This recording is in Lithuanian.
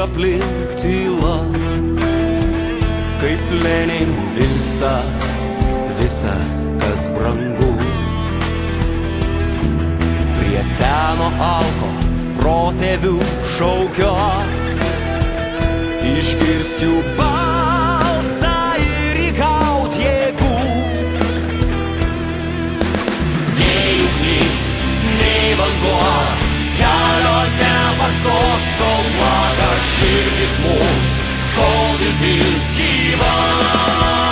aplink tyla, kaip Lenin vyksta visa, kas brangu. Prie seno alko protėvių šaukios, išgirst jų balsą ir įgaut jėgų. Nei ugnis, nei vanduo kelio nepastos, kol vaga širdis mūs, kol viltis gyva.